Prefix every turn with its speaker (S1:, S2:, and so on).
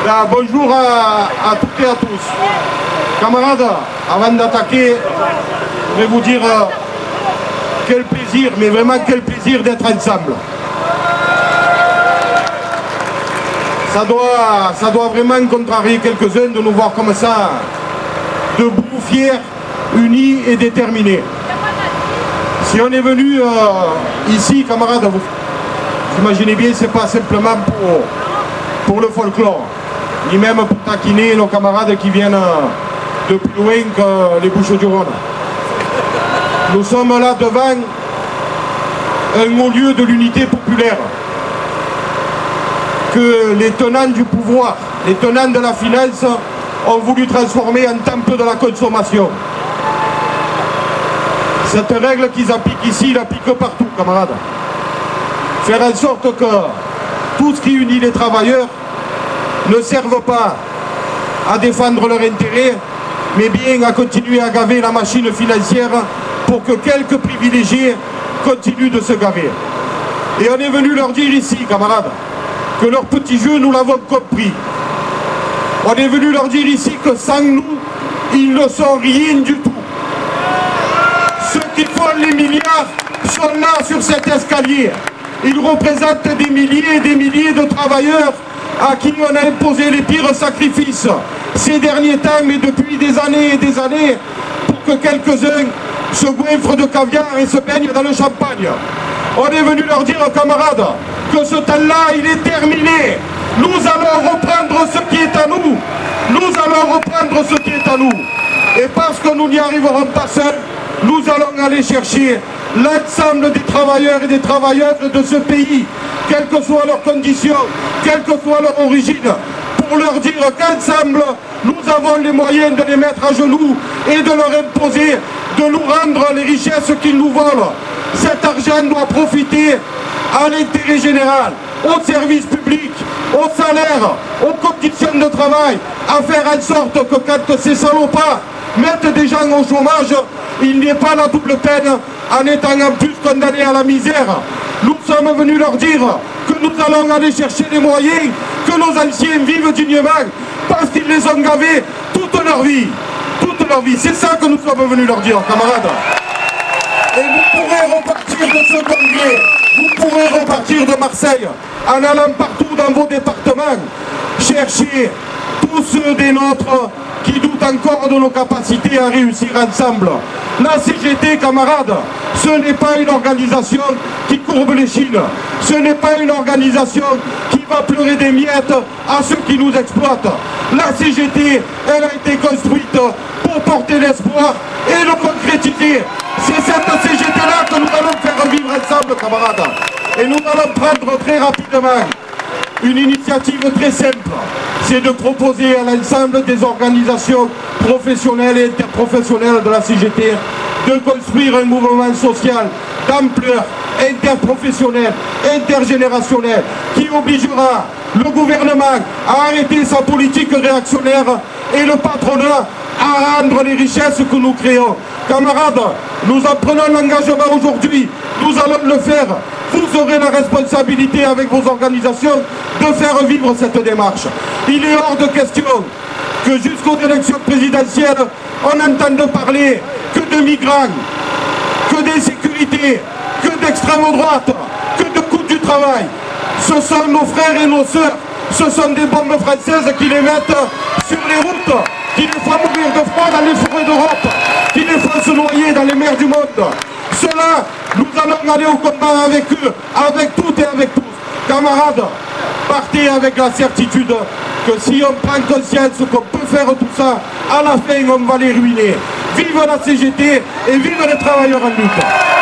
S1: Là, bonjour à toutes et à tous. Camarades, avant d'attaquer, je vais vous dire quel plaisir, mais vraiment quel plaisir d'être ensemble. Ça doit vraiment contrarier quelques-uns de nous voir comme ça, debout, fiers, unis et déterminés. Si on est venu ici, camarades, vous imaginez bien, c'est pas simplement pour le folklore, ni même pour taquiner nos camarades qui viennent de plus loin que les Bouches-du-Rhône. Nous sommes là devant un haut lieu de l'unité populaire que les tenants du pouvoir, les tenants de la finance ont voulu transformer en temple de la consommation. Cette règle qu'ils appliquent ici, ils l'appliquent partout, camarades. Faire en sorte que tout ce qui unit les travailleurs ne serve pas à défendre leurs intérêts, mais bien à continuer à gaver la machine financière pour que quelques privilégiés continuent de se gaver. Et on est venu leur dire ici, camarades, que leur petit jeu, nous l'avons compris. On est venu leur dire ici que sans nous, ils ne sont rien du tout. Ceux qui font les milliards sont là sur cet escalier. Ils représentent des milliers et des milliers de travailleurs à qui on a imposé les pires sacrifices ces derniers temps, mais depuis des années et des années, pour que quelques-uns se goinfrent de caviar et se baignent dans le champagne. On est venu leur dire, camarades, que ce temps-là, il est terminé. Nous allons reprendre ce qui est à nous. Nous allons reprendre ce qui est à nous. Et parce que nous n'y arriverons pas seuls, nous allons aller chercher l'ensemble des travailleurs et des travailleuses de ce pays, quelles que soient leurs conditions, quelle que soit leur origine, pour leur dire qu'ensemble, nous avons les moyens de les mettre à genoux et de leur imposer de nous rendre les richesses qu'ils nous volent. Cet argent doit profiter à l'intérêt général, aux services publics, aux salaires, aux conditions de travail, à faire en sorte que quand ces salopards mettent des gens au chômage, il n'y ait pas la double peine en étant en plus condamnés à la misère. Nous sommes venus leur dire que nous allons aller chercher les moyens, que nos anciens vivent dignement, parce qu'ils les ont gavés toute leur vie. Toute leur vie. C'est ça que nous sommes venus leur dire, camarades. Et vous pourrez repartir de ce congrès, vous pourrez repartir de Marseille, en allant partout dans vos départements, chercher tous ceux des nôtres qui doutent encore de nos capacités à réussir ensemble. La CGT, camarades, ce n'est pas une organisation qui courbe les chines. Ce n'est pas une organisation qui va pleurer des miettes à ceux qui nous exploitent. La CGT, elle a été construite pour porter l'espoir et le concrétiser. C'est cette CGT-là que nous allons faire vivre ensemble, camarades. Et nous allons prendre très rapidement une initiative très simple. C'est de proposer à l'ensemble des organisations professionnelles et interprofessionnelles de la CGT de construire un mouvement social d'ampleur interprofessionnelle, intergénérationnelle, qui obligera le gouvernement à arrêter sa politique réactionnaire et le patronat à rendre les richesses que nous créons. Camarades, nous en prenons l'engagement aujourd'hui, nous allons le faire. Vous aurez la responsabilité avec vos organisations de faire vivre cette démarche. Il est hors de question que jusqu'aux élections présidentielles, on n'entende parler que de migrants, que d'insécurité, que d'extrême droite, que de coût du travail. Ce sont nos frères et nos sœurs, ce sont des bombes françaises qui les mettent sur les routes, qui les font mourir de froid dans les forêts d'Europe, qui les font se noyer dans les mers du monde. Cela, nous allons aller au combat avec eux, avec toutes et avec tous. Camarades, partez avec la certitude que si on prend conscience qu'on peut faire tout ça, à la fin on va les ruiner. Vive la CGT et vive les travailleurs en lutte.